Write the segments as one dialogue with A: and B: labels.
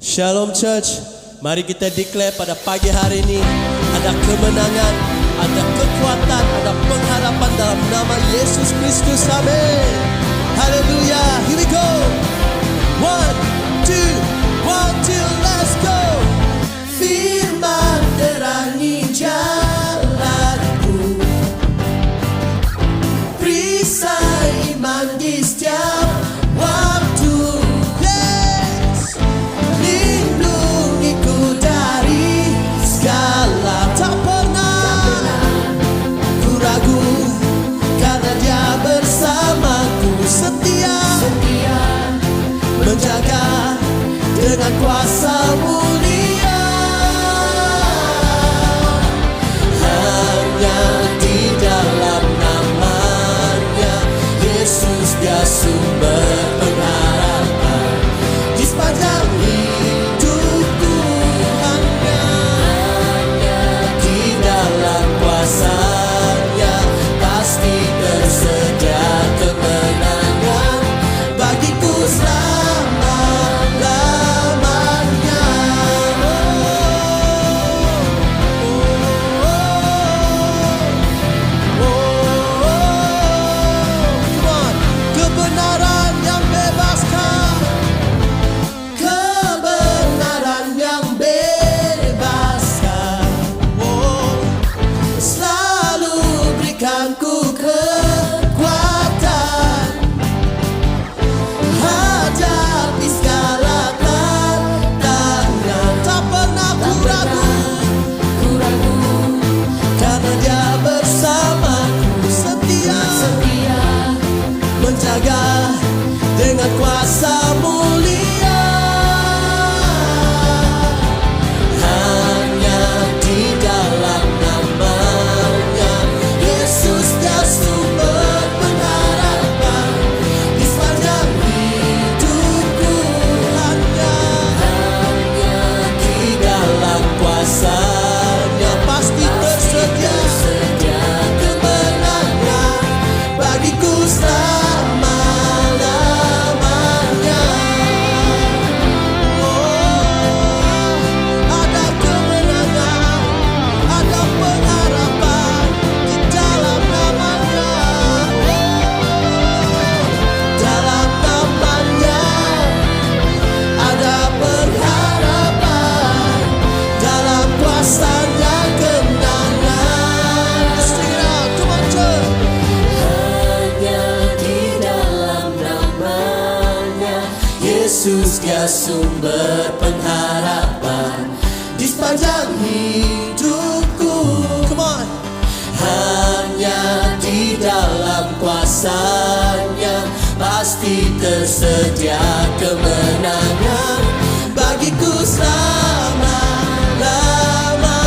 A: Shalom Church, mari kita declare pada pagi hari ini ada kemenangan, ada kekuatan, ada pengharapan dalam nama Yesus Kristus. Amin. Haleluya. Here we go. 1, 2, 1, 2, let's go. Firman terangi jalanku, perisai iman di setiap waktu. Yes, lindungiku dari segala. Tak pernah ku ragu, karena Dia bersamaku. Setia menjaga dengan kuasa mulia. Hanya di dalam namanya Yesus, Dia sumber pengharapan di sepanjang hidupku. Hanya di dalam kuasa-Nya pasti tersedia kemenangan bagiku selama-lamanya. Come on. Kebenaran yang bebaskan, kebenaran yang bebaskan. Selalu berikanku kekuatan hadapi segala tantangan. Tak pernah ku ragu, karena Dia bersamaku. Setia menjaga dengan kuasa mulia. Hanya di dalam namanya Yesus, Dia sumber pengharapan di sepanjang hidupku. Hanya di dalam kuasa-Nya pasti tersedia kemenangan bagiku selama-lamanya. Ada kemenangan, ada pengharapan di dalam namanya. Dalam namanya ada pengharapan, dalam kuasa-Nya kemenangan. Istilah, come on church. Hanya di dalam namanya Yesus, Dia sumber pengharapan di sepanjang hidupku. Come on. Hanya di dalam kuasa-Nya pasti tersedia kemenangan bagiku selama-lama.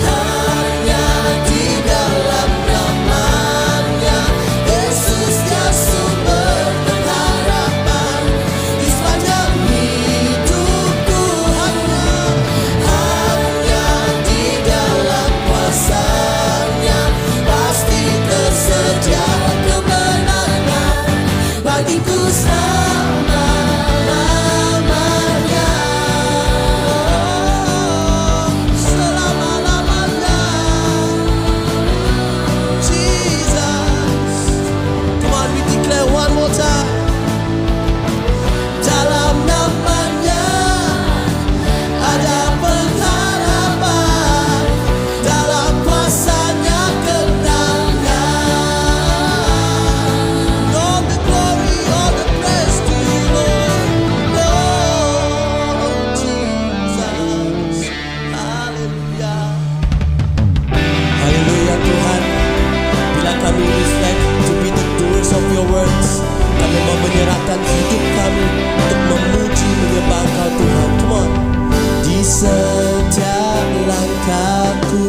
A: Hanya di dalam namanya Yesus, Dia sumber pengharapan di sepanjang hidupku. Hanya di dalam kuasa-Nya pasti tersedia kemenangan bagiku selama-lamanya. Selama-lamanya. Jesus. Come on, we declare one more time. Dalam namanya ada pengharapan, dalam kuasa-Nya kemenangan. All the glory, all the praise to you, Lord. Lord Jesus. Haleluya. Haleluya Tuhan. Bila kami reflect to be the doers of your words, kami mau menyerahkan hidup kami untuk memuji menyembah Engkau Tuhan. Come on. Di setiap langkahku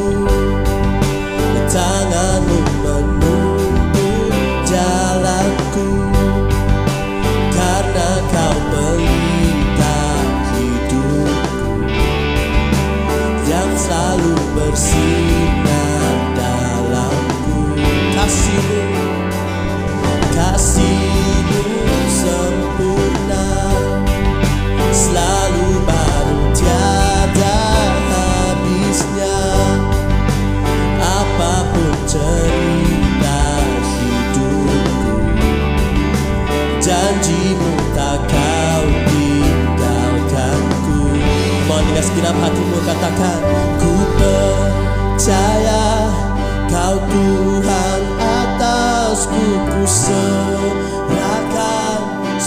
A: tangan-Mu menuntun jalanku, karena Kau pelita hidupku yang selalu bersinar dalamku. Kasih-Mu sempurna, selalu baru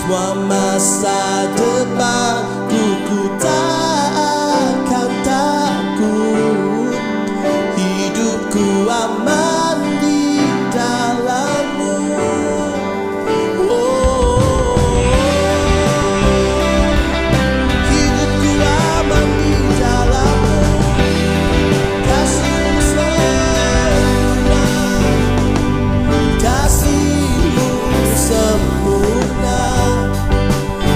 A: semua masa depanku. Ku tak akan takut, hidupku aman di dalam-Mu. Hidupku aman di dalam-Mu. Kasih-Mu sempurna, kasih-Mu sempurna,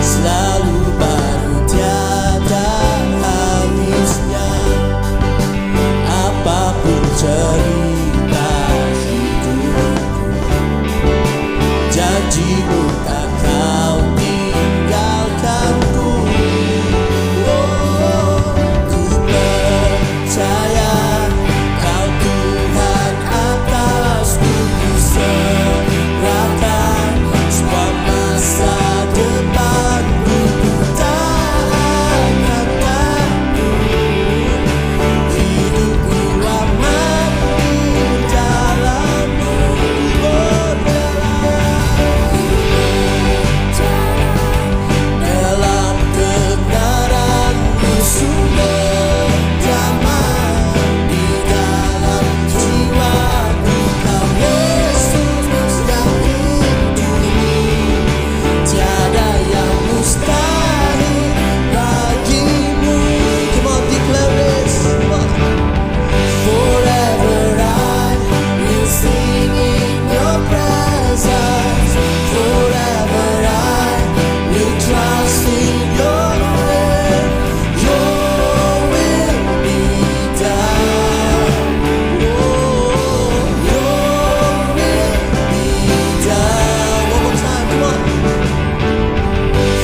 A: selalu baru tiada habisnya. Apapun cerita hidupku, janji-Mu tak Kau tinggalkanku. Ku percaya Kau Tuhan atasku. Ku serahkan semua masa depanku. Ku tak akan takut, hidupku aman di dalam-Mu. Dalam kebenaran-Mu sumber damai di dalam jiwaku. Kau Yesus yang hidup, tiada yang mustahil bagi-Mu. Come on, declare this. Forever I will sing in Your presence. Forever I will trust in Your will. Your will be done. Your will be done. One more time, come on.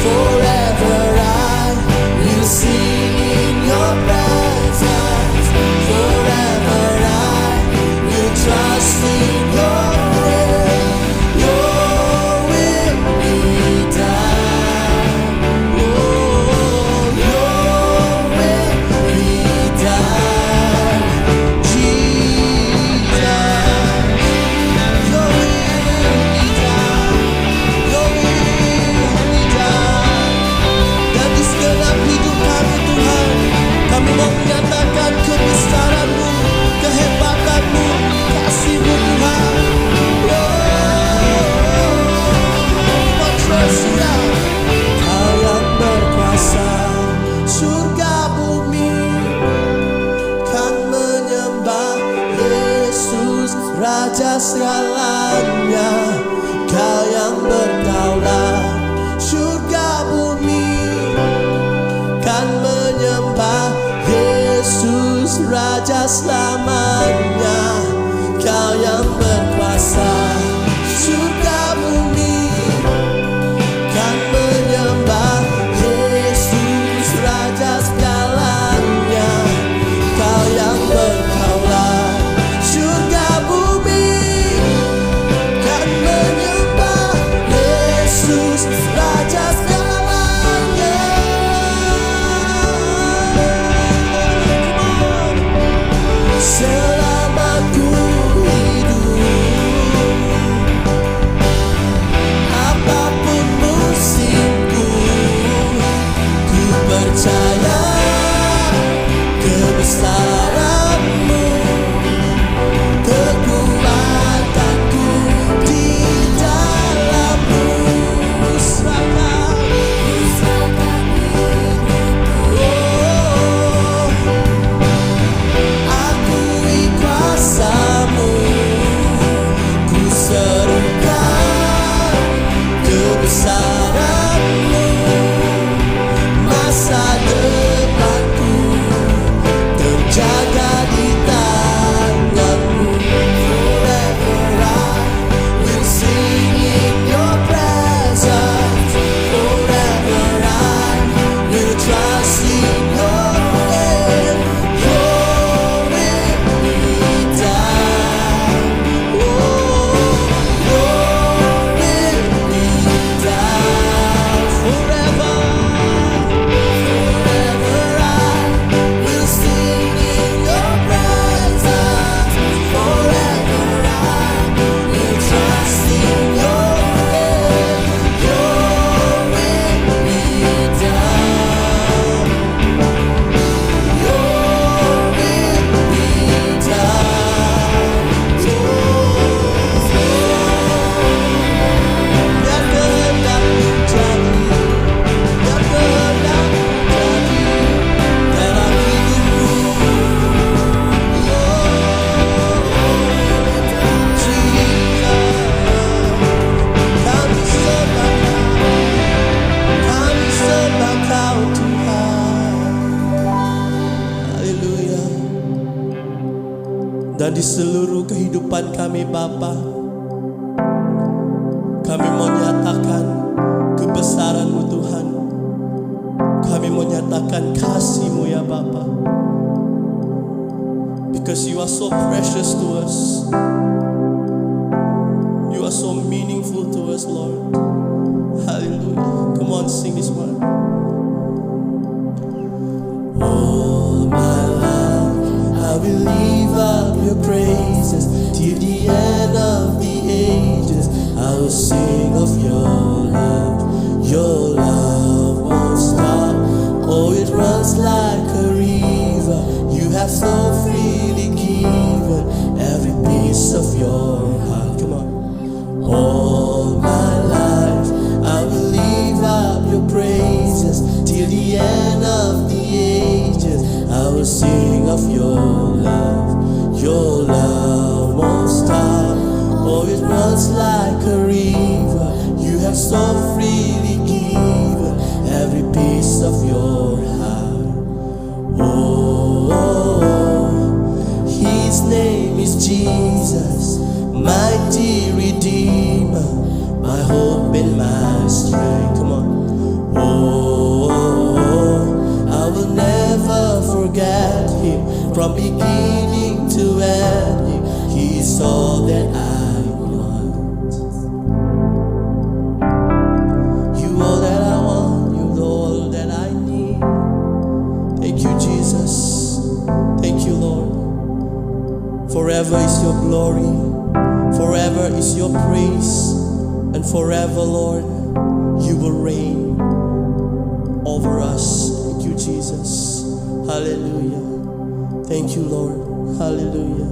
A: Forever I will sing in Your presence. Forever I will trust in Your will. Your will be done. Your will be done. Jesus, Your will be done. Your will be done. Dan di segenap hidup kami Tuhan, kami mau menyatakan kebesaran-Mu, kehebatan-Mu, kasih-Mu Tuhan. Kau yang berkuasa surga bumi, kan menyembah Yesus Raja segalanya. Kau yang berdaulat surga bumi, kan menyembah Yesus Raja selamanya. Kau yang berkuasa surga bumi, kan menyembah Yesus Raja segalanya. Kau yang berdaulat surga bumi, kan menyembah Yesus Raja segalanya. Come on. Say dan di seluruh kehidupan kami Bapa. Kami mau nyatakan kebesaran-Mu Tuhan. Kami mau nyatakan kasih-Mu ya Bapa. Because You are so precious to us. You are so meaningful to us, Lord. Hallelujah. Come on, sing this one. All my life I will live up Your praises till the end of the ages. I will sing of Your love. Your love won't stop. Oh, it runs like a river. You have so freely given every piece of Your heart. Come on. All my life I will live up Your praises till the end of the ages. I will sing of Your love. Your love won't stop. Oh, it runs like a river. You have so freely given every piece of Your heart. Oh, His name is Jesus, mighty Redeemer, my hope and my strength. Come on. Oh, I will never forget Him from beginning to ending. He is all that I want. You all that I want. You all that I need. Thank You, Jesus. Thank You, Lord. Forever is Your glory. Forever is Your praise. And forever, Lord, You will reign over us. Thank You, Jesus. Hallelujah. Thank You, Lord. Hallelujah.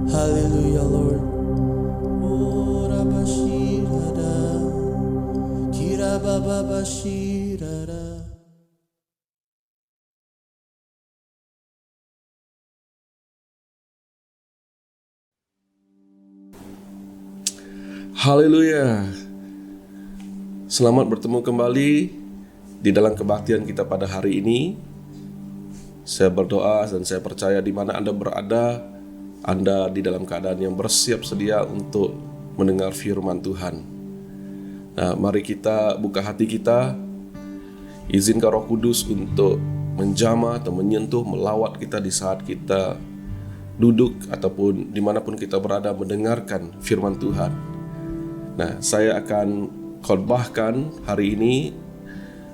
A: Hallelujah, Lord. Oh, Rabashirada, Kirababashirada.
B: Haleluya. Selamat bertemu kembali di dalam kebaktian kita pada hari ini. Saya berdoa dan saya percaya di mana Anda berada, Anda di dalam keadaan yang bersiap sedia untuk mendengar firman Tuhan. Nah, mari kita buka hati kita, izinkan Roh Kudus untuk menjamah atau menyentuh, melawat kita di saat kita duduk ataupun dimanapun kita berada mendengarkan firman Tuhan. Nah, saya akan khotbahkan hari ini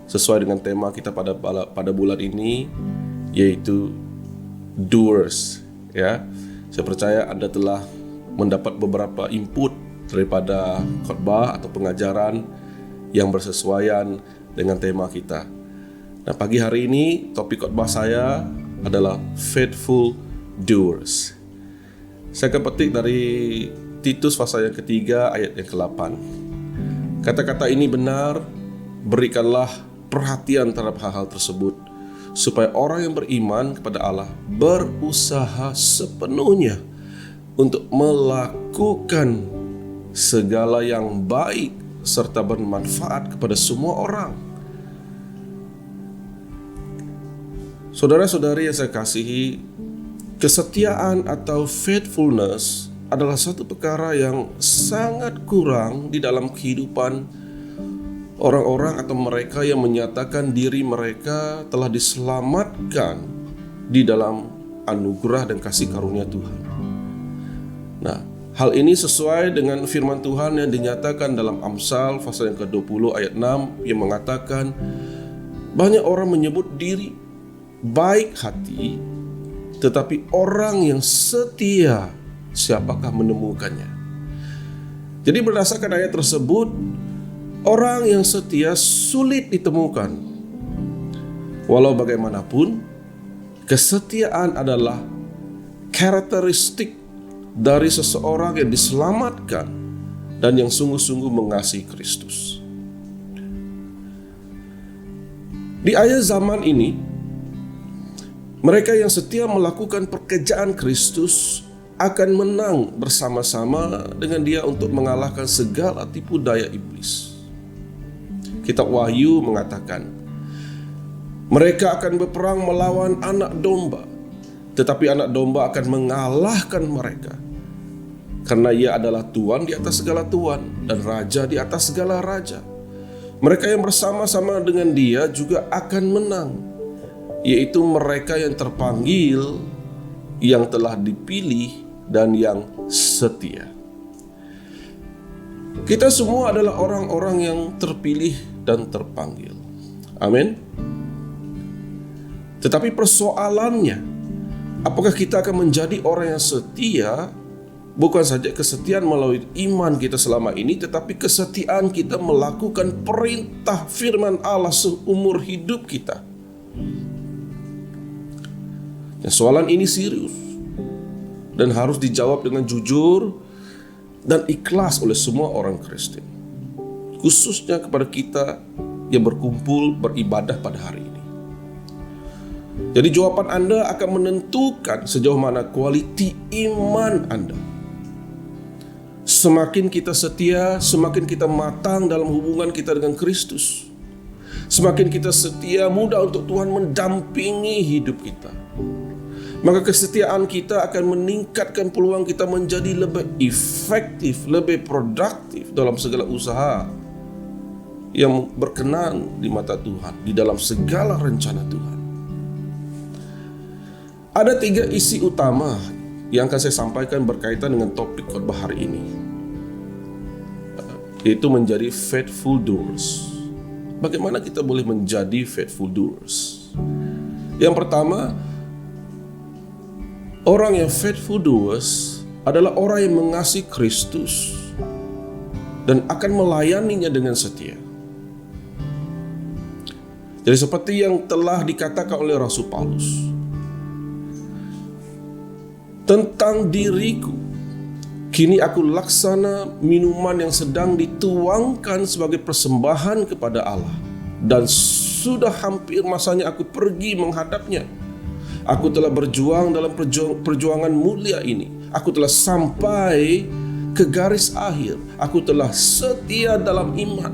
B: sesuai dengan tema kita pada bulan ini, yaitu doers. Ya, saya percaya Anda telah mendapat beberapa input daripada khotbah atau pengajaran yang bersesuaian dengan tema kita. Nah, pagi hari ini topik khotbah saya adalah faithful doers. Saya akan petik dari Titus pasal yang ketiga ayat yang ke-8. Kata-kata ini benar, berikanlah perhatian terhadap hal-hal tersebut, supaya orang yang beriman kepada Allah berusaha sepenuhnya untuk melakukan segala yang baik serta bermanfaat kepada semua orang. Saudara-saudari yang saya kasihi, kesetiaan atau faithfulness adalah satu perkara yang sangat kurang di dalam kehidupan orang-orang atau mereka yang menyatakan diri mereka telah diselamatkan di dalam anugerah dan kasih karunia Tuhan. Nah, hal ini sesuai dengan firman Tuhan yang dinyatakan dalam Amsal pasal yang ke-20 ayat 6 yang mengatakan, banyak orang menyebut diri baik hati, tetapi orang yang setia siapakah menemukannya? Jadi berdasarkan ayat tersebut, orang yang setia sulit ditemukan. Walau bagaimanapun, kesetiaan adalah karakteristik dari seseorang yang diselamatkan dan yang sungguh-sungguh mengasihi Kristus. Di akhir zaman ini, mereka yang setia melakukan pekerjaan Kristus akan menang bersama-sama dengan Dia untuk mengalahkan segala tipu daya iblis. Kitab Wahyu mengatakan, mereka akan berperang melawan anak domba tetapi anak domba akan mengalahkan mereka. Karena ia adalah Tuhan di atas segala Tuhan dan Raja di atas segala Raja. Mereka yang bersama-sama dengan dia juga akan menang, yaitu mereka yang terpanggil, yang telah dipilih, dan yang setia. Kita semua adalah orang-orang yang terpilih dan terpanggil. Amin. Tetapi persoalannya, apakah kita akan menjadi orang yang setia? Bukan saja kesetiaan melalui iman kita selama ini, tetapi kesetiaan kita melakukan perintah firman Allah seumur hidup kita. Dan soalan ini serius dan harus dijawab dengan jujur dan ikhlas oleh semua orang Kristen, khususnya kepada kita yang berkumpul beribadah pada hari ini. Jadi jawaban Anda akan menentukan sejauh mana kualiti iman Anda. Semakin kita setia, semakin kita matang dalam hubungan kita dengan Kristus. Semakin kita setia, mudah untuk Tuhan mendampingi hidup kita. Maka kesetiaan kita akan meningkatkan peluang kita menjadi lebih efektif, lebih produktif dalam segala usaha yang berkenan di mata Tuhan, di dalam segala rencana Tuhan. Ada 3 isi utama yang akan saya sampaikan berkaitan dengan topik khotbah hari ini, yaitu menjadi faithful doers. Bagaimana kita boleh menjadi faithful doers? Yang pertama, orang yang faithful doers adalah orang yang mengasihi Kristus dan akan melayaninya dengan setia. Jadi seperti yang telah dikatakan oleh Rasul Paulus, tentang diriku, kini aku laksana minuman yang sedang dituangkan sebagai persembahan kepada Allah, dan sudah hampir masanya aku pergi menghadapnya. Aku telah berjuang dalam perjuangan mulia ini. Aku telah sampai ke garis akhir. Aku telah setia dalam iman.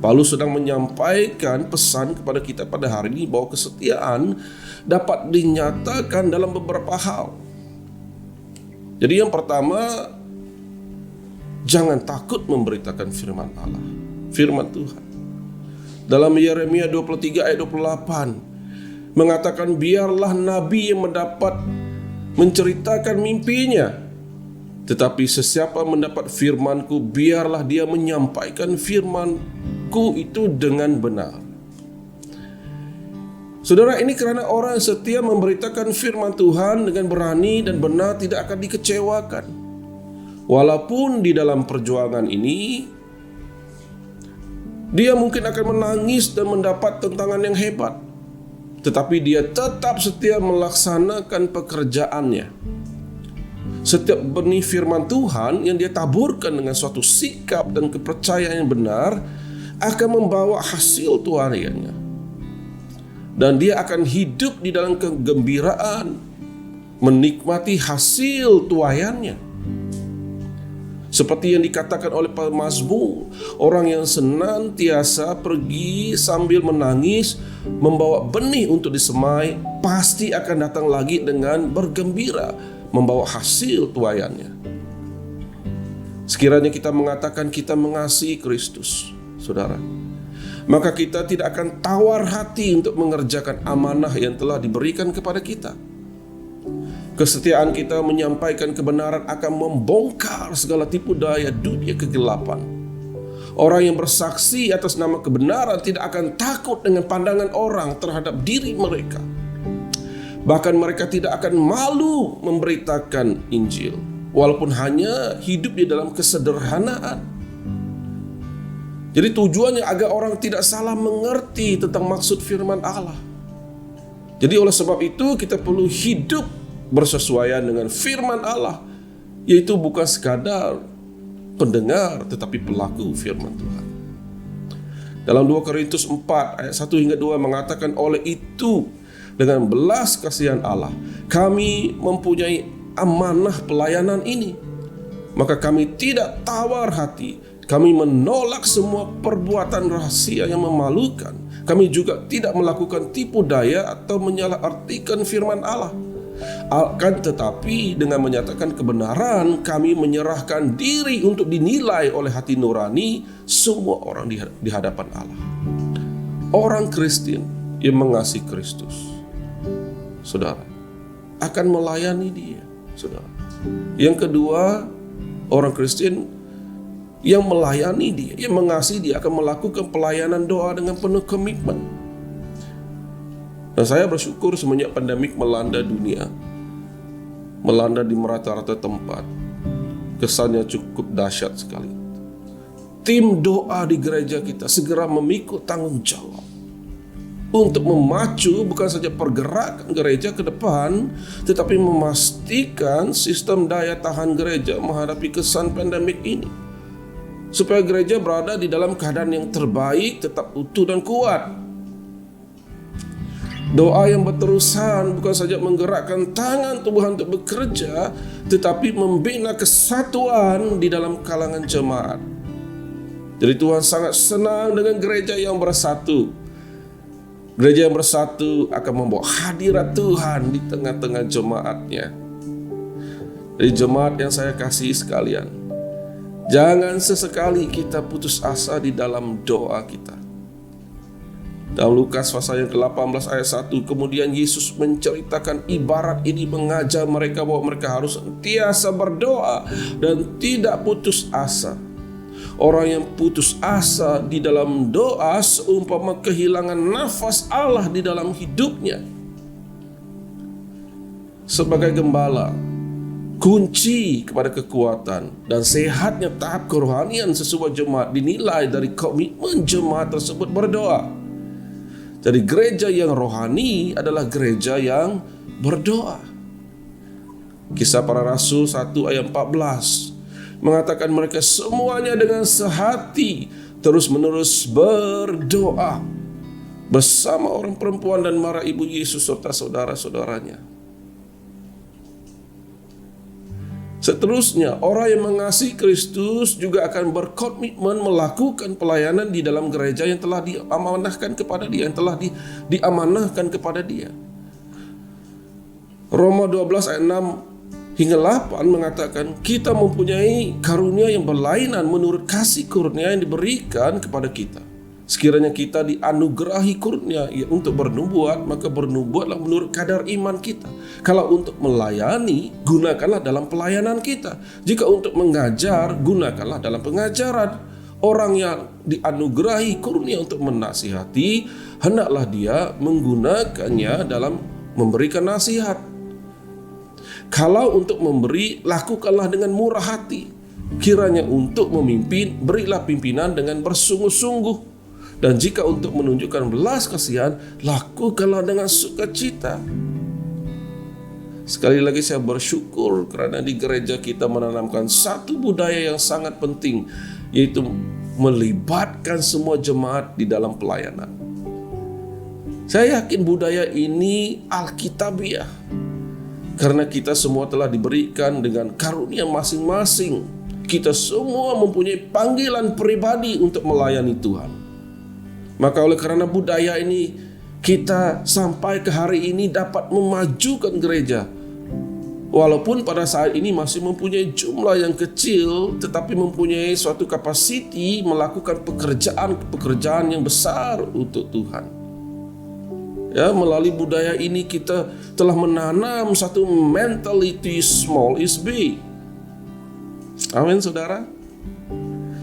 B: Paulus sedang menyampaikan pesan kepada kita pada hari ini bahwa kesetiaan dapat dinyatakan dalam beberapa hal. Jadi yang pertama, jangan takut memberitakan firman Allah, firman Tuhan. Dalam Yeremia 23 ayat 28 mengatakan, biarlah nabi yang mendapat menceritakan mimpinya, tetapi sesiapa mendapat firmanku, biarlah dia menyampaikan firmanku itu dengan benar. Saudara, ini karena orang setia memberitakan firman Tuhan dengan berani dan benar tidak akan dikecewakan. Walaupun di dalam perjuangan ini dia mungkin akan menangis dan mendapat tentangan yang hebat, tetapi dia tetap setia melaksanakan pekerjaannya. Setiap benih firman Tuhan yang dia taburkan dengan suatu sikap dan kepercayaan yang benar akan membawa hasil tuaiannya. Dan dia akan hidup di dalam kegembiraan, menikmati hasil tuaiannya. Seperti yang dikatakan oleh pemazmur, orang yang senantiasa pergi sambil menangis, membawa benih untuk disemai, pasti akan datang lagi dengan bergembira, membawa hasil tuaiannya. Sekiranya kita mengatakan kita mengasihi Kristus, saudara, maka kita tidak akan tawar hati untuk mengerjakan amanah yang telah diberikan kepada kita. Kesetiaan kita menyampaikan kebenaran akan membongkar segala tipu daya dunia kegelapan. Orang yang bersaksi atas nama kebenaran tidak akan takut dengan pandangan orang terhadap diri mereka. Bahkan mereka tidak akan malu memberitakan Injil, walaupun hanya hidup di dalam kesederhanaan. Jadi tujuannya agar orang tidak salah mengerti tentang maksud firman Allah. Jadi oleh sebab itu kita perlu hidup bersesuaian dengan firman Allah, yaitu bukan sekadar pendengar tetapi pelaku firman Tuhan. Dalam 2 Korintus 4 ayat 1 hingga 2 mengatakan, oleh itu dengan belas kasihan Allah kami mempunyai amanah pelayanan ini, maka kami tidak tawar hati. Kami menolak semua perbuatan rahasia yang memalukan Kami juga tidak melakukan tipu daya atau menyalahartikan firman Allah. Akan tetapi dengan menyatakan kebenaran, kami menyerahkan diri untuk dinilai oleh hati nurani semua orang di hadapan Allah. Orang Kristen yang mengasihi Kristus, saudara, akan melayani dia, saudara. Yang kedua, orang Kristen yang melayani dia, yang mengasihi dia akan melakukan pelayanan doa dengan penuh komitmen. Dan saya bersyukur semenjak pandemik melanda dunia, melanda di rata-rata tempat, kesannya cukup dahsyat sekali. Tim doa di gereja kita segera memikul tanggung jawab untuk memacu bukan saja pergerakan gereja ke depan, tetapi memastikan sistem daya tahan gereja menghadapi kesan pandemik ini, supaya gereja berada di dalam keadaan yang terbaik, tetap utuh dan kuat. Doa yang berterusan bukan saja menggerakkan tangan Tuhan untuk bekerja, tetapi membina kesatuan di dalam kalangan jemaat. Jadi Tuhan sangat senang dengan gereja yang bersatu. Gereja yang bersatu akan membawa hadirat Tuhan di tengah-tengah jemaatnya. Jadi jemaat yang saya kasihi sekalian, jangan sesekali kita putus asa di dalam doa kita. Dalam Lukas pasal yang ke-18 ayat 1, kemudian Yesus menceritakan ibarat ini, mengajar mereka bahwa mereka harus sentiasa berdoa dan tidak putus asa. Orang yang putus asa di dalam doa seumpama kehilangan nafas Allah di dalam hidupnya. Sebagai gembala, kunci kepada kekuatan dan sehatnya tahap kerohanian sesuai jemaat dinilai dari komitmen jemaat tersebut berdoa. Jadi gereja yang rohani adalah gereja yang berdoa. Kisah Para Rasul 1 ayat 14 mengatakan mereka semuanya dengan sehati terus menerus berdoa bersama orang perempuan dan para ibu Yesus serta saudara-saudaranya. Seterusnya, orang yang mengasihi Kristus juga akan berkomitmen melakukan pelayanan di dalam gereja yang telah diamanahkan kepada dia, yang telah diamanahkan kepada dia. Roma 12 ayat 6 hingga 8 mengatakan kita mempunyai karunia yang berlainan menurut kasih karunia yang diberikan kepada kita. Sekiranya kita dianugerahi karunia untuk bernubuat, maka bernubuatlah menurut kadar iman kita. Kalau untuk melayani, gunakanlah dalam pelayanan kita. Jika untuk mengajar, gunakanlah dalam pengajaran. Orang yang dianugerahi karunia untuk menasihati, hendaklah dia menggunakannya dalam memberikan nasihat. Kalau untuk memberi, lakukanlah dengan murah hati. Kiranya untuk memimpin, berilah pimpinan dengan bersungguh-sungguh. Dan jika untuk menunjukkan belas kasihan, lakukanlah dengan sukacita. Sekali lagi saya bersyukur karena di gereja kita menanamkan satu budaya yang sangat penting, yaitu melibatkan semua jemaat di dalam pelayanan. Saya yakin budaya ini alkitabiah, karena kita semua telah diberikan dengan karunia masing-masing. Kita semua mempunyai panggilan pribadi untuk melayani Tuhan. Maka oleh karena budaya ini, kita sampai ke hari ini dapat memajukan gereja. Walaupun pada saat ini masih mempunyai jumlah yang kecil, tetapi mempunyai suatu kapasiti melakukan pekerjaan yang besar untuk Tuhan. Ya, melalui budaya ini kita telah menanam satu mentality small is big. Amin, saudara.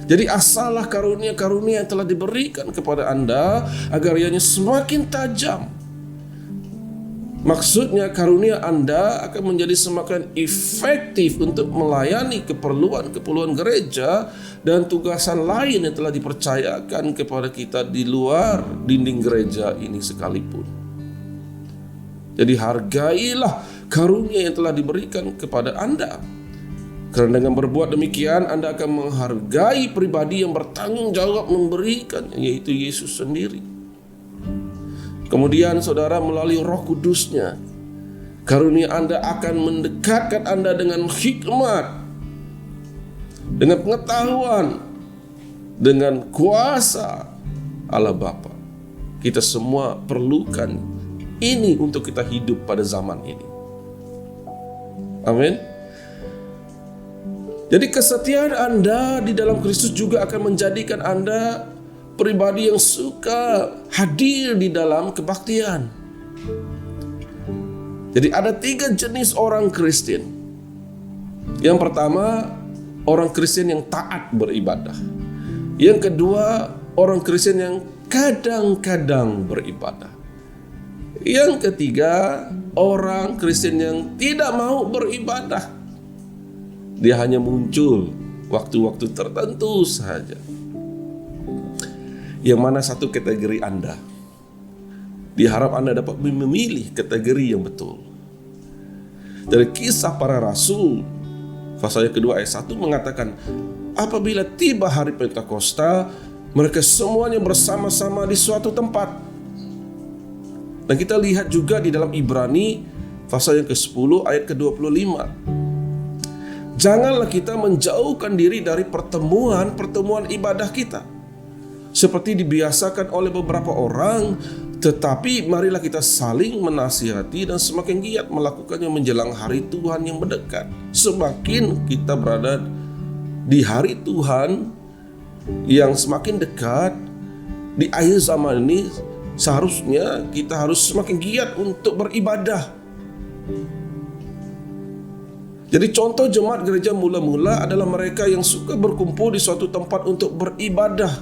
B: Jadi asallah karunia-karunia yang telah diberikan kepada Anda agar ianya semakin tajam. Maksudnya karunia Anda akan menjadi semakin efektif untuk melayani keperluan gereja dan tugasan lain yang telah dipercayakan kepada kita di luar dinding gereja ini sekalipun. Jadi hargailah karunia yang telah diberikan kepada Anda. Karena dengan berbuat demikian Anda akan menghargai pribadi yang bertanggung jawab memberikan, yaitu Yesus sendiri. Kemudian saudara, melalui Roh Kudusnya, karunia Anda akan mendekatkan Anda dengan hikmat, dengan pengetahuan, dengan kuasa Allah Bapa. Kita semua perlukan ini untuk kita hidup pada zaman ini. Amin. Jadi kesetiaan Anda di dalam Kristus juga akan menjadikan Anda pribadi yang suka hadir di dalam kebaktian. Jadi ada 3 jenis orang Kristen. Yang pertama, orang Kristen yang taat beribadah. Yang kedua, orang Kristen yang kadang-kadang beribadah. Yang ketiga, orang Kristen yang tidak mau beribadah. Dia hanya muncul waktu-waktu tertentu saja. Yang mana satu kategori Anda? Diharap Anda dapat memilih kategori yang betul. Dari Kisah Para Rasul, pasal yang kedua ayat 1 mengatakan, apabila tiba hari Pentakosta, mereka semuanya bersama-sama di suatu tempat. Dan kita lihat juga di dalam Ibrani, pasal yang ke-10 ayat ke-25. Janganlah kita menjauhkan diri dari pertemuan ibadah kita, seperti dibiasakan oleh beberapa orang, tetapi marilah kita saling menasihati dan semakin giat melakukannya menjelang hari Tuhan yang mendekat. Semakin kita berada di hari Tuhan yang semakin dekat, di akhir zaman ini, seharusnya kita harus semakin giat untuk beribadah. Jadi contoh jemaat gereja mula-mula adalah mereka yang suka berkumpul di suatu tempat untuk beribadah.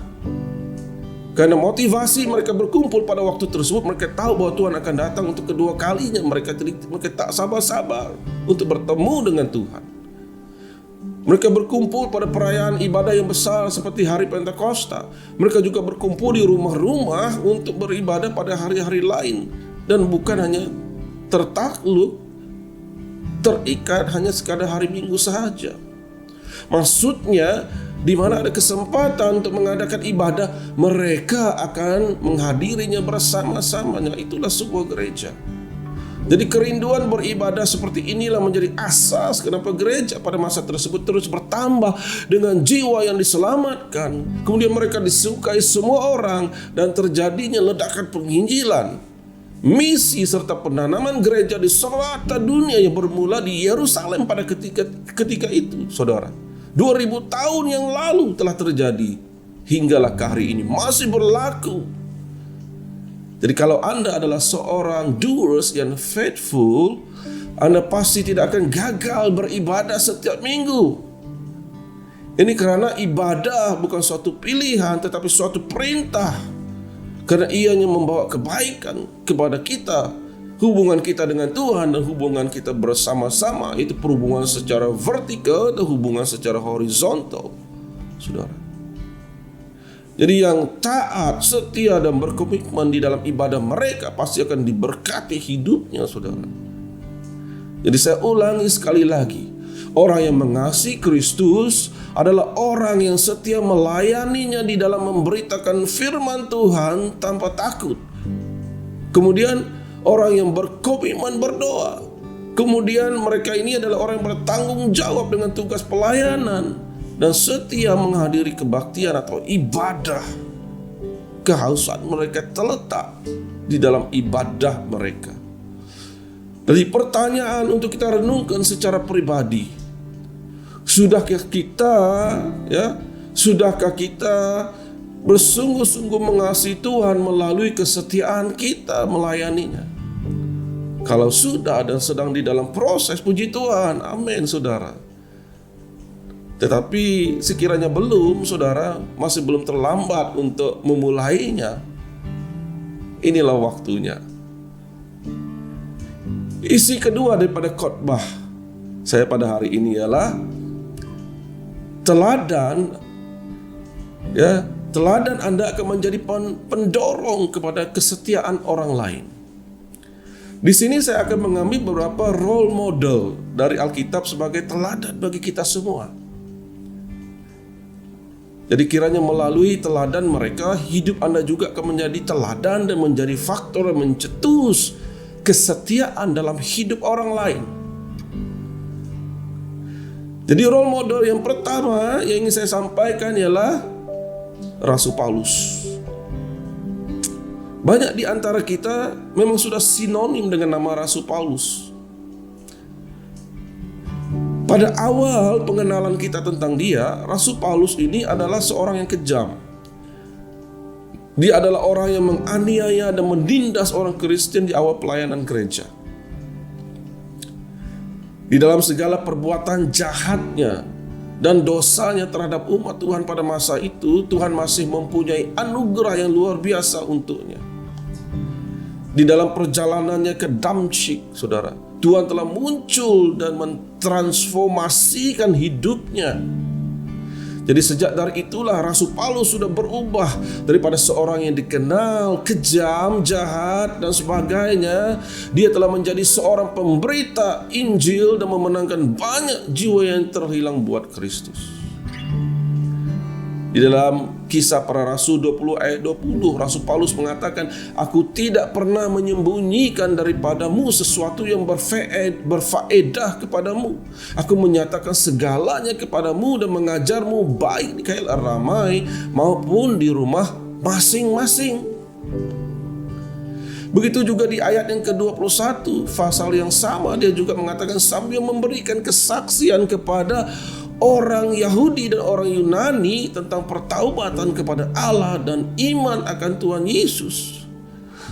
B: Karena motivasi mereka berkumpul pada waktu tersebut, mereka tahu bahwa Tuhan akan datang untuk kedua kalinya. Mereka tak sabar-sabar untuk bertemu dengan Tuhan. Mereka berkumpul pada perayaan ibadah yang besar seperti hari Pentakosta. Mereka juga berkumpul di rumah-rumah untuk beribadah pada hari-hari lain. Dan bukan hanya terikat hanya sekadar hari Minggu saja. Maksudnya, di mana ada kesempatan untuk mengadakan ibadah, mereka akan menghadirinya bersama-samanya. Itulah sebuah gereja. Jadi kerinduan beribadah seperti inilah menjadi asas kenapa gereja pada masa tersebut terus bertambah dengan jiwa yang diselamatkan. Kemudian mereka disukai semua orang dan terjadinya ledakan penginjilan, misi serta penanaman gereja di selatan dunia yang bermula di Yerusalem pada ketika itu, saudara. 2000 tahun yang lalu telah terjadi, hinggalah ke hari ini masih berlaku. Jadi kalau Anda adalah seorang doers yang faithful, Anda pasti tidak akan gagal beribadah setiap minggu. Ini karena ibadah bukan suatu pilihan, tetapi suatu perintah. Karena ianya membawa kebaikan kepada kita, hubungan kita dengan Tuhan dan hubungan kita bersama-sama. Itu perhubungan secara vertikal dan hubungan secara horizontal, saudara. Jadi yang taat, setia dan berkomitmen di dalam ibadah mereka pasti akan diberkati hidupnya, saudara. Jadi saya ulangi sekali lagi, orang yang mengasihi Kristus adalah orang yang setia melayaninya di dalam memberitakan firman Tuhan tanpa takut. Kemudian orang yang berkomitmen berdoa. Kemudian mereka ini adalah orang yang bertanggung jawab dengan tugas pelayanan dan setia menghadiri kebaktian atau ibadah. Kehausan mereka terletak di dalam ibadah mereka. Jadi pertanyaan untuk kita renungkan secara pribadi, sudahkah kita bersungguh-sungguh mengasihi Tuhan melalui kesetiaan kita melayaninya? Kalau sudah dan sedang di dalam proses, puji Tuhan, amin, saudara. Tetapi sekiranya belum, saudara, masih belum terlambat untuk memulainya. Inilah waktunya. Isi kedua daripada khotbah saya pada hari ini ialah teladan. Teladan Anda akan menjadi pendorong kepada kesetiaan orang lain. Di sini saya akan mengambil beberapa role model dari Alkitab sebagai teladan bagi kita semua. Jadi kiranya melalui teladan mereka, hidup Anda juga akan menjadi teladan dan menjadi faktor yang mencetus kesetiaan dalam hidup orang lain. Jadi role model yang pertama yang ingin saya sampaikan ialah Rasul Paulus. Banyak di antara kita memang sudah sinonim dengan nama Rasul Paulus. Pada awal pengenalan kita tentang dia, Rasul Paulus ini adalah seorang yang kejam. Dia adalah orang yang menganiaya dan menindas orang Kristen di awal pelayanan gereja. Di dalam segala perbuatan jahatnya dan dosanya terhadap umat Tuhan pada masa itu, Tuhan masih mempunyai anugerah yang luar biasa untuknya. Di dalam perjalanannya ke Damsyik, saudara, Tuhan telah muncul dan mentransformasikan hidupnya. Jadi sejak dari itulah Rasul Paulus sudah berubah daripada seorang yang dikenal kejam, jahat dan sebagainya. Dia telah menjadi seorang pemberita Injil dan memenangkan banyak jiwa yang terhilang buat Kristus. Di dalam Kisah Para Rasul 20 ayat 20, Rasul Paulus mengatakan, "Aku tidak pernah menyembunyikan daripadamu sesuatu yang berfaedah kepadamu. Aku menyatakan segalanya kepadamu dan mengajarmu baik di Kail Ramai maupun di rumah masing-masing." Begitu juga di ayat yang ke-21, pasal yang sama, dia juga mengatakan sambil memberikan kesaksian kepada orang Yahudi dan orang Yunani tentang pertaubatan kepada Allah dan iman akan Tuhan Yesus.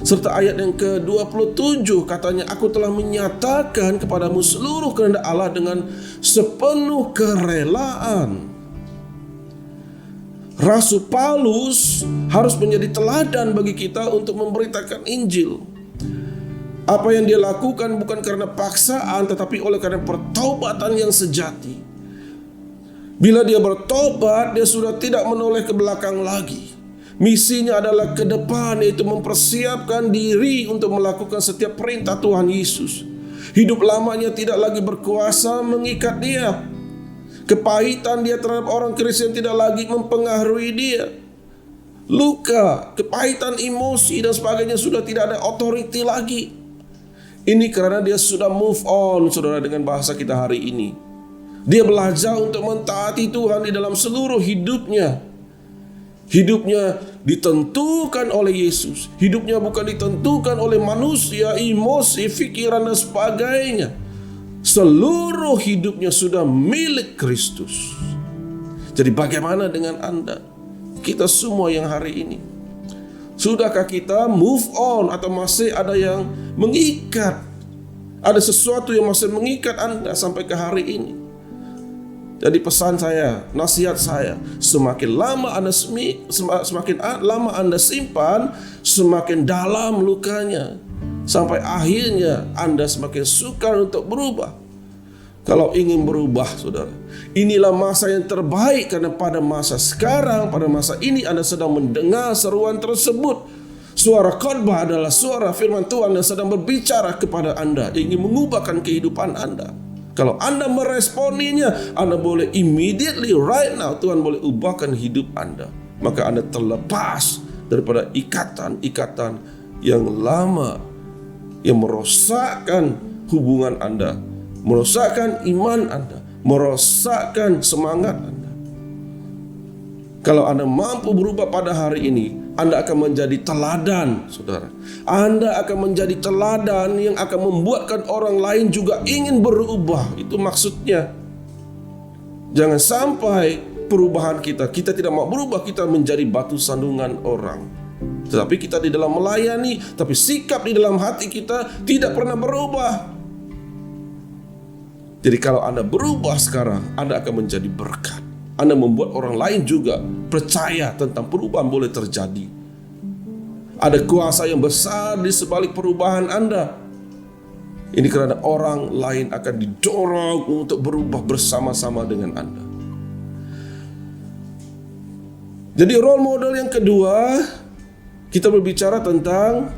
B: Serta ayat yang ke-27 katanya, "Aku telah menyatakan kepadamu seluruh kehendak Allah dengan sepenuh kerelaan." Rasul Paulus harus menjadi teladan bagi kita untuk memberitakan Injil. Apa yang dia lakukan bukan karena paksaan, tetapi oleh karena pertaubatan yang sejati. Bila dia bertobat, dia sudah tidak menoleh ke belakang lagi. Misinya adalah ke depan, yaitu mempersiapkan diri untuk melakukan setiap perintah Tuhan Yesus. Hidup lamanya tidak lagi berkuasa mengikat dia. Kepahitan dia terhadap orang Kristen tidak lagi mempengaruhi dia. Luka, kepahitan emosi dan sebagainya sudah tidak ada otoriti lagi. Ini karena dia sudah move on, saudara, dengan bahasa kita hari ini. Dia belajar untuk mentaati Tuhan di dalam seluruh hidupnya. Hidupnya ditentukan oleh Yesus. Hidupnya bukan ditentukan oleh manusia, emosi, pikiran dan sebagainya. Seluruh hidupnya sudah milik Kristus. Jadi bagaimana dengan Anda? Kita semua yang hari ini, sudahkah kita move on atau masih ada yang mengikat? Ada sesuatu yang masih mengikat Anda sampai ke hari ini? Jadi pesan saya, nasihat saya, semakin lama Anda simpan, semakin dalam lukanya. Sampai akhirnya Anda semakin sukar untuk berubah. Kalau ingin berubah, saudara, inilah masa yang terbaik, karena pada masa sekarang, pada masa ini Anda sedang mendengar seruan tersebut. Suara khotbah adalah suara firman Tuhan yang sedang berbicara kepada Anda, ingin mengubahkan kehidupan Anda. Kalau Anda meresponinya, Anda boleh immediately, right now, Tuhan boleh ubahkan hidup Anda. Maka Anda terlepas daripada ikatan-ikatan yang lama, yang merosakkan hubungan Anda, merosakkan iman Anda, merosakkan semangat Anda. Kalau Anda mampu berubah pada hari ini, Anda akan menjadi teladan, saudara. Anda akan menjadi teladan yang akan membuatkan orang lain juga ingin berubah. Itu maksudnya. Jangan sampai perubahan kita tidak mau berubah, kita menjadi batu sandungan orang. Tetapi kita di dalam melayani, tapi sikap di dalam hati kita tidak pernah berubah. Jadi kalau Anda berubah sekarang, Anda akan menjadi berkat. Anda membuat orang lain juga percaya tentang perubahan boleh terjadi. Ada kuasa yang besar di sebalik perubahan Anda. Ini karena orang lain akan didorong untuk berubah bersama-sama dengan Anda. Jadi role model yang kedua, kita berbicara tentang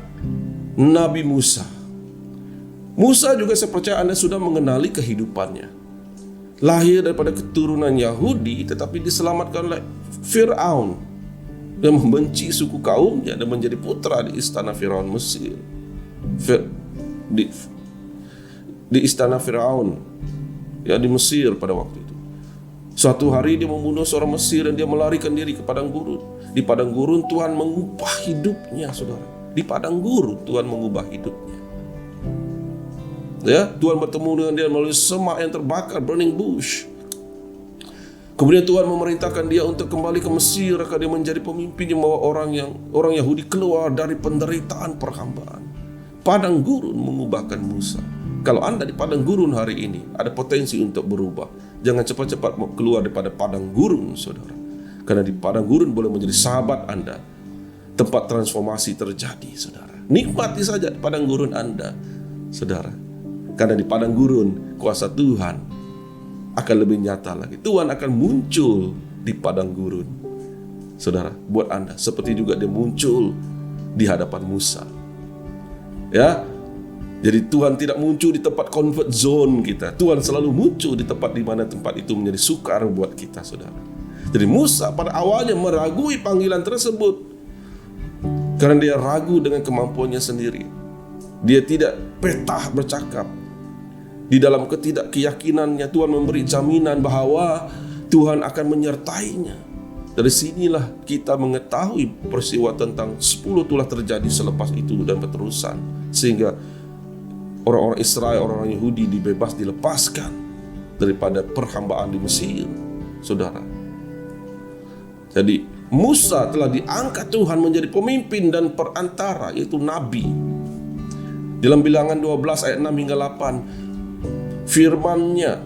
B: Nabi Musa. Musa juga saya percaya Anda sudah mengenali kehidupannya. Lahir daripada keturunan Yahudi, tetapi diselamatkan oleh Fir'aun yang membenci suku kaumnya dan menjadi putra di istana Fir'aun Mesir. Di istana Fir'aun, ya, di Mesir pada waktu itu. Suatu hari dia membunuh seorang Mesir dan dia melarikan diri ke padang gurun. Di padang gurun Tuhan mengubah hidupnya, saudara. Di padang gurun Tuhan mengubah hidupnya. Ya, Tuhan bertemu dengan dia melalui semak yang terbakar, burning bush. Kemudian Tuhan memerintahkan dia untuk kembali ke Mesir, agar dia menjadi pemimpin yang membawa orang Yahudi keluar dari penderitaan perhambaan. Padang gurun mengubahkan Musa. Kalau Anda di padang gurun hari ini, ada potensi untuk berubah. Jangan cepat-cepat mau keluar daripada padang gurun, saudara. Karena di padang gurun boleh menjadi sahabat Anda. Tempat transformasi terjadi, saudara. Nikmati saja di padang gurun Anda, saudara. Karena di padang gurun, kuasa Tuhan akan lebih nyata lagi. Tuhan akan muncul di padang gurun, saudara, buat Anda. Seperti juga dia muncul di hadapan Musa. Ya, jadi Tuhan tidak muncul di tempat comfort zone kita. Tuhan selalu muncul di tempat mana tempat itu menjadi sukar buat kita, saudara. Jadi Musa pada awalnya meragui panggilan tersebut karena dia ragu dengan kemampuannya sendiri. Dia tidak petah bercakap. Di dalam ketidakkeyakinannya, Tuhan memberi jaminan bahwa Tuhan akan menyertainya. Dari sinilah kita mengetahui peristiwa tentang 10 telah terjadi selepas itu dan berterusan. Sehingga orang-orang Israel, orang-orang Yahudi dilepaskan daripada perhambaan di Mesir, saudara. Jadi Musa telah diangkat Tuhan menjadi pemimpin dan perantara, yaitu nabi. Dalam Bilangan 12 ayat 6 hingga 8, firman-Nya,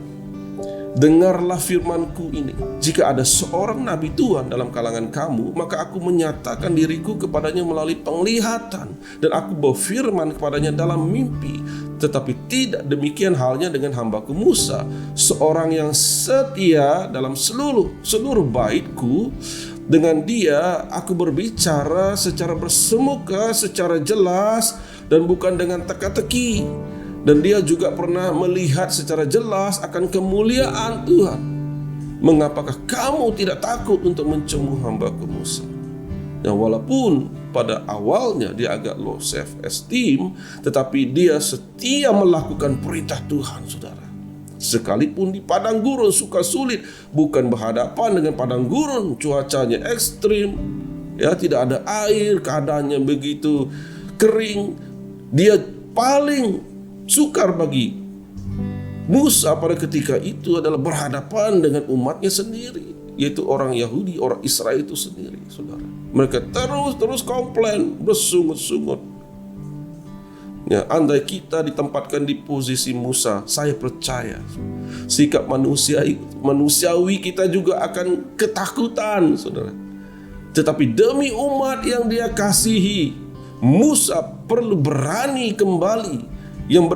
B: dengarlah firman-Ku ini. Jika ada seorang nabi Tuhan dalam kalangan kamu, maka aku menyatakan diriku kepadanya melalui penglihatan, dan aku bawa firman kepadanya dalam mimpi. Tetapi tidak demikian halnya dengan hambaku Musa, seorang yang setia dalam seluruh baitku. Dengan dia aku berbicara secara bersemuka, secara jelas, dan bukan dengan teka-teki. Dan dia juga pernah melihat secara jelas akan kemuliaan Tuhan. Mengapakah kamu tidak takut untuk mencemooh hamba-Ku Musa? Yang walaupun pada awalnya dia agak low self esteem, tetapi dia setia melakukan perintah Tuhan, saudara. Sekalipun di padang gurun suka sulit, bukan berhadapan dengan padang gurun, cuacanya ekstrim, ya, tidak ada air, keadaannya begitu kering. Dia paling sukar bagi Musa pada ketika itu adalah berhadapan dengan umatnya sendiri, yaitu orang Yahudi, orang Israel itu sendiri, saudara. Mereka terus komplain, bersungut-sungut. Ya, andai kita ditempatkan di posisi Musa, saya percaya sikap manusiawi kita juga akan ketakutan, saudara. Tetapi demi umat yang dia kasihi, Musa perlu berani kembali, yang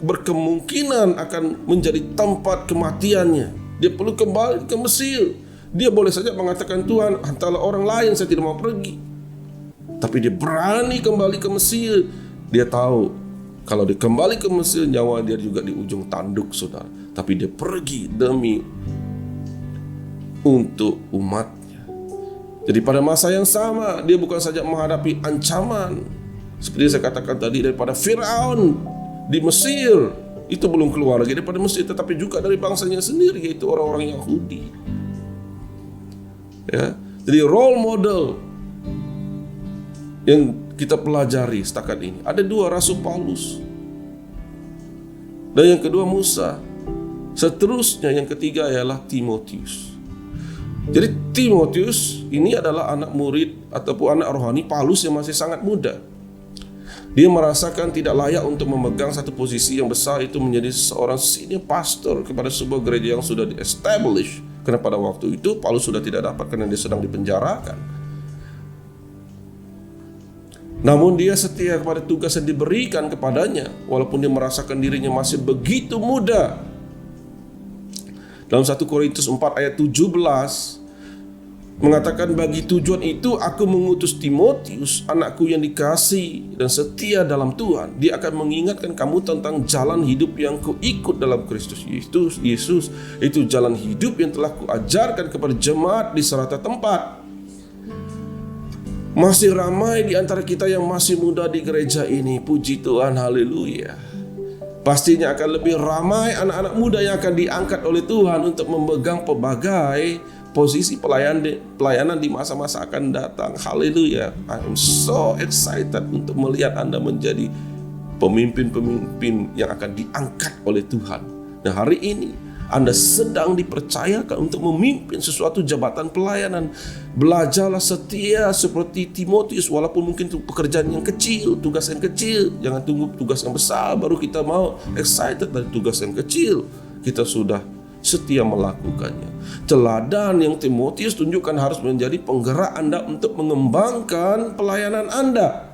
B: berkemungkinan akan menjadi tempat kematiannya. Dia perlu kembali ke Mesir. Dia boleh saja mengatakan, Tuhan, antara orang lain saya tidak mau pergi. Tapi dia berani kembali ke Mesir. Dia tahu kalau dia kembali ke Mesir, nyawa dia juga di ujung tanduk, saudara. Tapi dia pergi demi untuk umatnya. Jadi pada masa yang sama, dia bukan saja menghadapi ancaman, seperti saya katakan tadi, daripada Firaun di Mesir, itu belum keluar lagi daripada Mesir, tetapi juga dari bangsanya sendiri, yaitu orang-orang Yahudi. Ya, jadi role model yang kita pelajari setakat ini ada 2, Rasul Paulus, dan yang kedua Musa. Seterusnya yang ketiga ialah Timotius. Jadi Timotius ini adalah anak murid ataupun anak rohani Paulus yang masih sangat muda. Dia merasakan tidak layak untuk memegang satu posisi yang besar, itu menjadi seorang senior pastor kepada sebuah gereja yang sudah di-establish. Karena pada waktu itu Paulus sudah tidak dapat karena dia sedang dipenjarakan. Namun dia setia kepada tugas yang diberikan kepadanya, walaupun dia merasakan dirinya masih begitu muda. Dalam 1 Korintus 4 ayat 17 mengatakan, bagi tujuan itu aku mengutus Timotius, anakku yang dikasihi dan setia dalam Tuhan. Dia akan mengingatkan kamu tentang jalan hidup yang kuikut dalam Kristus Yesus. Itu jalan hidup yang telah kuajarkan kepada jemaat di serata tempat. Masih ramai di antara kita yang masih muda di gereja ini. Puji Tuhan, haleluya. pastinya akan lebih ramai anak-anak muda yang akan diangkat oleh Tuhan untuk memegang pelbagai posisi pelayanan di masa-masa akan datang. Haleluya. I'm so excited untuk melihat Anda menjadi pemimpin-pemimpin yang akan diangkat oleh Tuhan. Nah, hari ini Anda sedang dipercayakan untuk memimpin sesuatu jabatan pelayanan. Belajarlah setia seperti Timotius, walaupun mungkin itu pekerjaan yang kecil, tugas yang kecil. Jangan tunggu tugas yang besar baru kita mau excited dari tugas yang kecil. Kita sudah setia melakukannya. Teladan yang Timotius tunjukkan harus menjadi penggerak Anda untuk mengembangkan pelayanan Anda.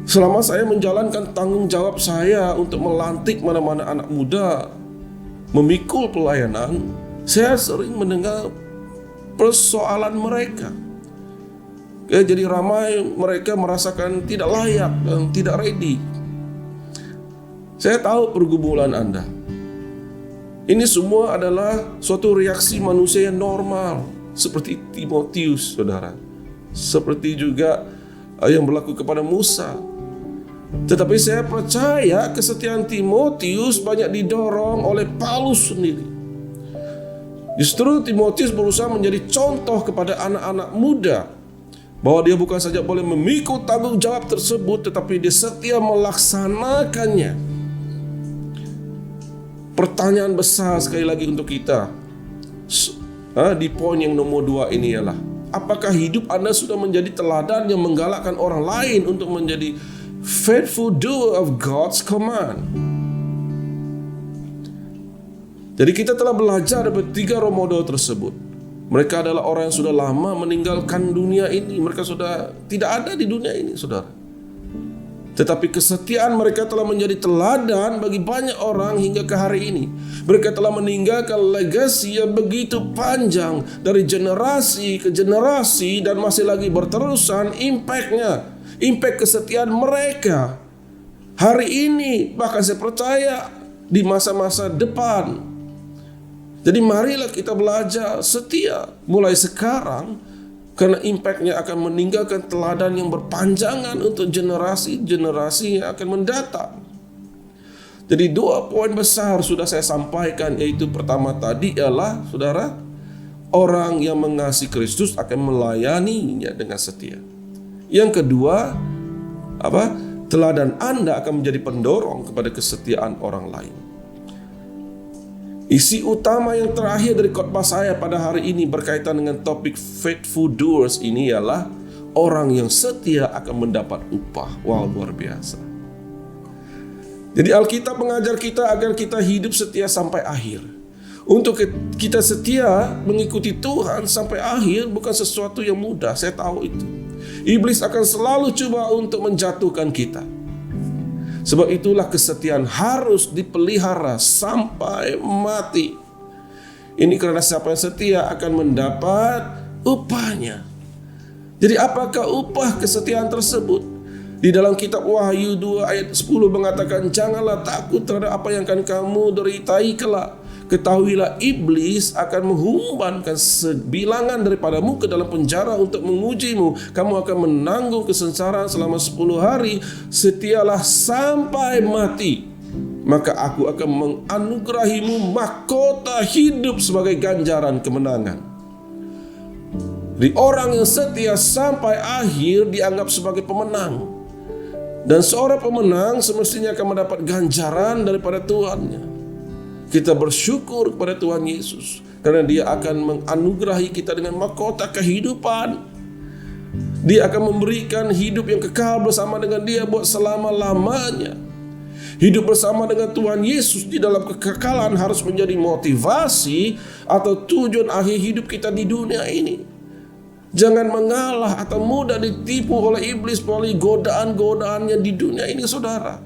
B: Selama saya menjalankan tanggung jawab saya untuk melantik mana-mana anak muda memikul pelayanan, saya sering mendengar persoalan mereka. Jadi ramai mereka merasakan tidak layak dan tidak ready. Saya tahu pergumulan Anda. Ini semua adalah suatu reaksi manusia yang normal, seperti Timotius, saudara. Seperti juga yang berlaku kepada Musa. Tetapi saya percaya kesetiaan Timotius banyak didorong oleh Paulus sendiri. Justru Timotius berusaha menjadi contoh kepada anak-anak muda bahwa dia bukan saja boleh memikul tanggung jawab tersebut, tetapi dia setia melaksanakannya. Pertanyaan besar sekali lagi untuk kita di poin yang nomor 2 ini ialah, apakah hidup Anda sudah menjadi teladan yang menggalakkan orang lain untuk menjadi faithful doer of God's command? Jadi kita telah belajar dari 3 role model tersebut. Mereka adalah orang yang sudah lama meninggalkan dunia ini. Mereka sudah tidak ada di dunia ini, saudara. Tetapi kesetiaan mereka telah menjadi teladan bagi banyak orang hingga ke hari ini. Mereka telah meninggalkan legasi yang begitu panjang dari generasi ke generasi dan masih lagi berterusan impact-nya. Impact kesetiaan mereka hari ini, bahkan saya percaya di masa-masa depan. Jadi marilah kita belajar setia mulai sekarang, karena impact-nya akan meninggalkan teladan yang berpanjangan untuk generasi-generasi yang akan mendatang. Jadi 2 poin besar sudah saya sampaikan, yaitu pertama tadi ialah, saudara, orang yang mengasihi Kristus akan melayaninya dengan setia. Yang kedua, teladan Anda akan menjadi pendorong kepada kesetiaan orang lain. Isi utama yang terakhir dari khotbah saya pada hari ini berkaitan dengan topik faithful doers ini ialah orang yang setia akan mendapat upah. Wow, luar biasa. Jadi Alkitab mengajar kita agar kita hidup setia sampai akhir. Untuk kita setia mengikuti Tuhan sampai akhir bukan sesuatu yang mudah, saya tahu itu. Iblis akan selalu coba untuk menjatuhkan kita. Sebab itulah kesetiaan harus dipelihara sampai mati. Ini karena siapa yang setia akan mendapat upahnya. Jadi apakah upah kesetiaan tersebut? Di dalam kitab Wahyu 2 ayat 10 mengatakan, janganlah takut terhadap apa yang akan kamu deritai kelak. Ketahuilah iblis akan menghumbankan sebilangan daripadamu ke dalam penjara untuk mengujimu. Kamu akan menanggung kesengsaraan selama 10 hari. Setialah sampai mati, maka aku akan menganugerahimu mahkota hidup sebagai ganjaran kemenangan. Di orang yang setia sampai akhir dianggap sebagai pemenang. Dan seorang pemenang semestinya akan mendapat ganjaran daripada Tuhannya. Kita bersyukur kepada Tuhan Yesus karena Dia akan menganugerahi kita dengan mahkota kehidupan. Dia akan memberikan hidup yang kekal bersama dengan Dia buat selama-lamanya. Hidup bersama dengan Tuhan Yesus di dalam kekekalan harus menjadi motivasi atau tujuan akhir hidup kita di dunia ini. Jangan mengalah atau mudah ditipu oleh iblis melalui godaan-godaannya di dunia ini, saudara.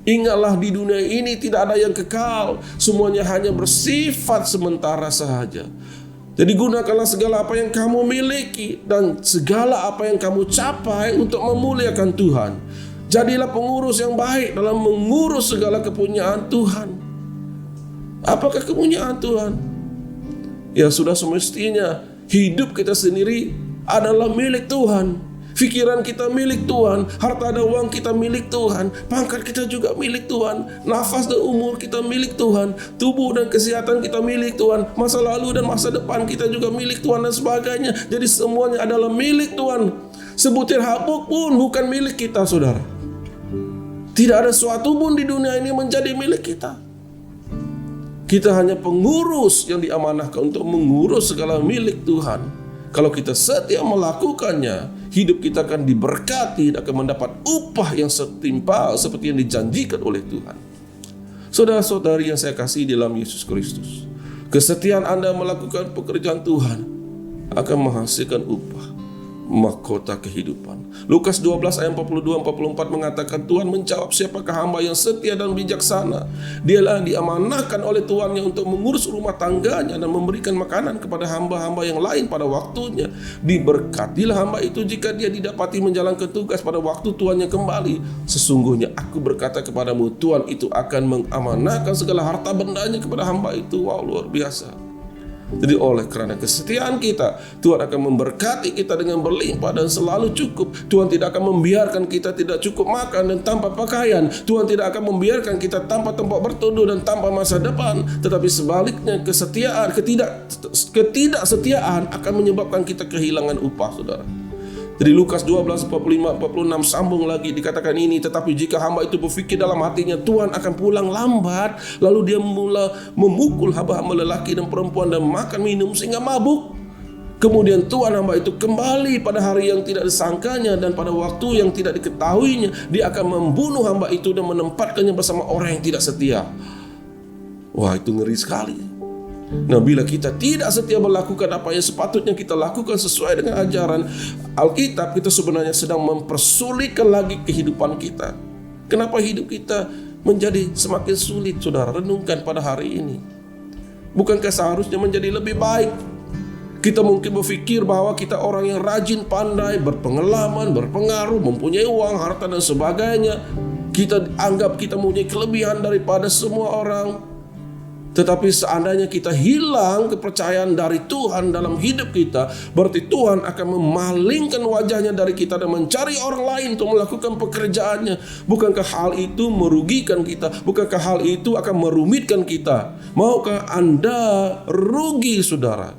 B: Ingatlah, di dunia ini tidak ada yang kekal. Semuanya hanya bersifat sementara sahaja. Jadi gunakanlah segala apa yang kamu miliki dan segala apa yang kamu capai untuk memuliakan Tuhan. Jadilah pengurus yang baik dalam mengurus segala kepunyaan Tuhan. Apakah kepunyaan Tuhan? Ya sudah semestinya hidup kita sendiri adalah milik Tuhan. Pikiran kita milik Tuhan, harta dan uang kita milik Tuhan, pangkat kita juga milik Tuhan, nafas dan umur kita milik Tuhan, tubuh dan kesehatan kita milik Tuhan, masa lalu dan masa depan kita juga milik Tuhan dan sebagainya. Jadi semuanya adalah milik Tuhan. Sebutir habuk pun bukan milik kita, saudara. Tidak ada suatu pun di dunia ini menjadi milik kita. Kita hanya pengurus yang diamanahkan untuk mengurus segala milik Tuhan. Kalau kita setia melakukannya, hidup kita akan diberkati dan akan mendapat upah yang setimpal seperti yang dijanjikan oleh Tuhan. Saudara-saudari yang saya kasih dalam Yesus Kristus, kesetiaan Anda melakukan pekerjaan Tuhan akan menghasilkan upah, mahkota kehidupan. Lukas 12 ayat 42-44 mengatakan, Tuhan menjawab, siapakah hamba yang setia dan bijaksana? Dialah yang diamanahkan oleh tuannya untuk mengurus rumah tangganya dan memberikan makanan kepada hamba-hamba yang lain pada waktunya. Diberkatilah hamba itu jika dia didapati menjalankan tugas pada waktu tuannya kembali. Sesungguhnya aku berkata kepadamu, tuan itu akan mengamanahkan segala harta bendanya kepada hamba itu. Wow, luar biasa. Jadi oleh karena kesetiaan kita, Tuhan akan memberkati kita dengan berlimpah dan selalu cukup. Tuhan tidak akan membiarkan kita tidak cukup makan dan tanpa pakaian. Tuhan tidak akan membiarkan kita tanpa tempat berteduh dan tanpa masa depan. Tetapi sebaliknya, ketidaksetiaan akan menyebabkan kita kehilangan upah, saudara. Jadi Lukas 12, 45, 46 sambung lagi dikatakan ini, tetapi jika hamba itu berfikir dalam hatinya, Tuhan akan pulang lambat, lalu dia mula memukul hamba-hamba lelaki dan perempuan dan makan minum sehingga mabuk. Kemudian Tuhan hamba itu kembali pada hari yang tidak disangkanya dan pada waktu yang tidak diketahuinya, dia akan membunuh hamba itu dan menempatkannya bersama orang yang tidak setia. Wah, itu ngeri sekali. Nah, bila kita tidak setia melakukan apa yang sepatutnya kita lakukan sesuai dengan ajaran Alkitab, kita sebenarnya sedang mempersulitkan lagi kehidupan kita. Kenapa hidup kita menjadi semakin sulit, saudara? Renungkan pada hari ini. Bukankah seharusnya menjadi lebih baik? Kita mungkin berpikir bahwa kita orang yang rajin, pandai, berpengalaman, berpengaruh, mempunyai uang, harta dan sebagainya. Kita anggap kita mempunyai kelebihan daripada semua orang. Tetapi seandainya kita hilang kepercayaan dari Tuhan dalam hidup kita, berarti Tuhan akan memalingkan wajahnya dari kita dan mencari orang lain untuk melakukan pekerjaannya. Bukankah hal itu merugikan kita? Bukankah hal itu akan merumitkan kita? Maukah Anda rugi, saudara?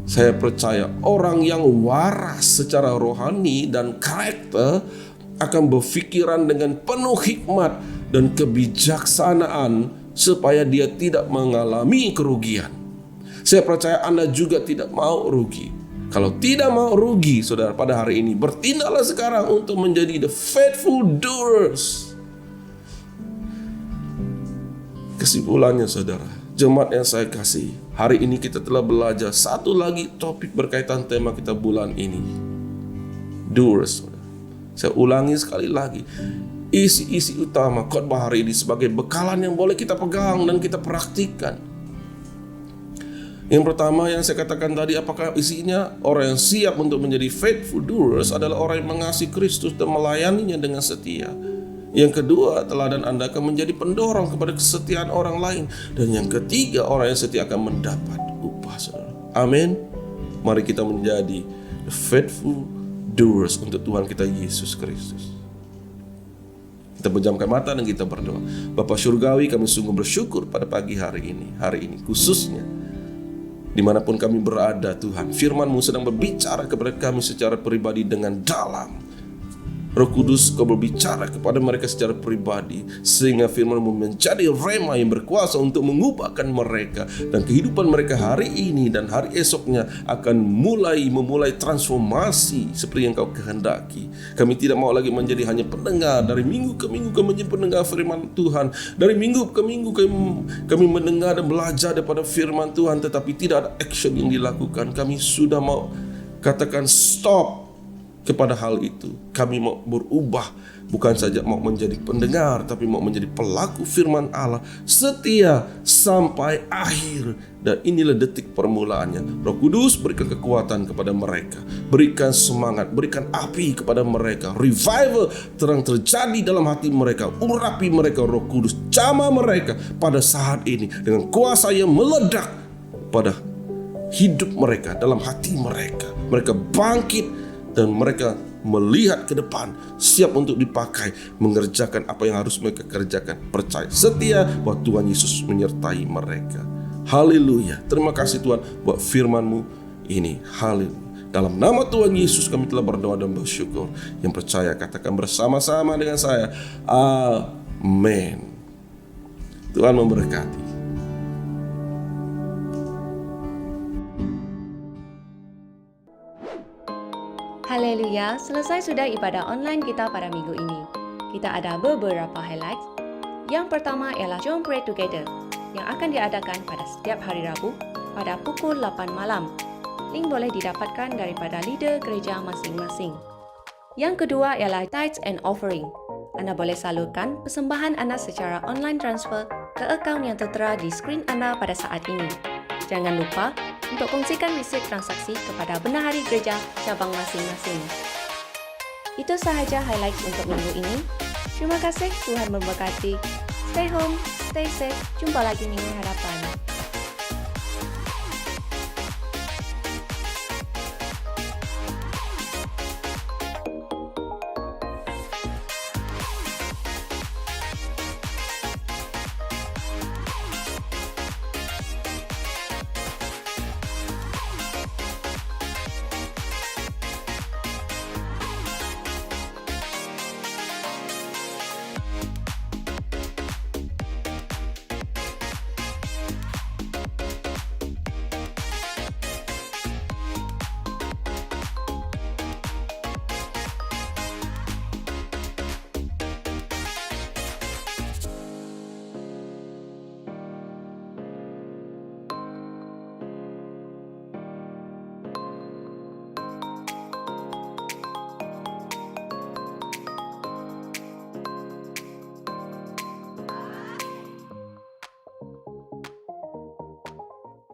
B: Saya percaya orang yang waras secara rohani dan karakter akan berfikiran dengan penuh hikmat dan kebijaksanaan supaya dia tidak mengalami kerugian. Saya percaya Anda juga tidak mau rugi. Kalau tidak mau rugi, saudara, pada hari ini, bertindaklah sekarang untuk menjadi the faithful doers. Kesimpulannya, saudara, jemaat yang saya kasih, hari ini kita telah belajar satu lagi topik berkaitan tema kita bulan ini. Doers, saudara. Saya ulangi sekali lagi. Isi-isi utama khotbah hari ini sebagai bekalan yang boleh kita pegang dan kita praktikkan. Yang pertama yang saya katakan tadi, apakah isinya? Orang yang siap untuk menjadi faithful doers adalah orang yang mengasihi Kristus dan melayaninya dengan setia. Yang kedua, teladan Anda akan menjadi pendorong kepada kesetiaan orang lain. Dan yang ketiga, orang yang setia akan mendapat upah, saudara. Amin. Mari kita menjadi the faithful doers untuk Tuhan kita Yesus Kristus. Kita pejamkan mata dan kita berdoa. Bapa Surgawi, kami sungguh bersyukur pada pagi hari ini khususnya dimanapun kami berada, Tuhan, firman-Mu sedang berbicara kepada kami secara pribadi dengan dalam. Roh Kudus, Kau berbicara kepada mereka secara pribadi, sehingga firman-Mu menjadi rema yang berkuasa untuk mengubahkan mereka, dan kehidupan mereka hari ini dan hari esoknya akan memulai transformasi seperti yang Kau kehendaki. Kami tidak mau lagi menjadi hanya pendengar. Dari minggu ke minggu kami menjadi pendengar firman Tuhan. Dari minggu ke minggu kami mendengar dan belajar daripada firman Tuhan, tetapi tidak ada action yang dilakukan. Kami sudah mau katakan stop kepada hal itu. Kami mau berubah, bukan saja mau menjadi pendengar, tapi mau menjadi pelaku firman Allah setia sampai akhir. Dan inilah detik permulaannya. Roh Kudus, berikan kekuatan kepada mereka, berikan semangat, berikan api kepada mereka. Revival terang terjadi dalam hati mereka. Urapi mereka, Roh Kudus, jamah mereka pada saat ini dengan kuasa yang meledak pada hidup mereka, dalam hati mereka. Mereka bangkit dan mereka melihat ke depan, siap untuk dipakai, mengerjakan apa yang harus mereka kerjakan, percaya, setia bahwa Tuhan Yesus menyertai mereka. Haleluya. Terima kasih Tuhan buat firman-Mu ini. Haleluya. Dalam nama Tuhan Yesus kami telah berdoa dan bersyukur. Yang percaya katakan bersama-sama dengan saya, amin. Tuhan memberkati.
C: Haleluya, selesai sudah ibadah online kita pada minggu ini. Kita ada beberapa highlights. Yang pertama ialah Jom Pray Together yang akan diadakan pada setiap hari Rabu pada pukul 8 malam. Link boleh didapatkan daripada leader gereja masing-masing. Yang kedua ialah Tithes and Offering. Anda boleh salurkan persembahan anda secara online transfer ke akaun yang tertera di skrin anda pada saat ini. Jangan lupa untuk kongsikan resip transaksi kepada bendahari gereja cabang masing-masing. Itu sahaja highlight untuk minggu ini. Terima kasih, Tuhan memberkati. Stay home, stay safe. Jumpa lagi minggu hadapan.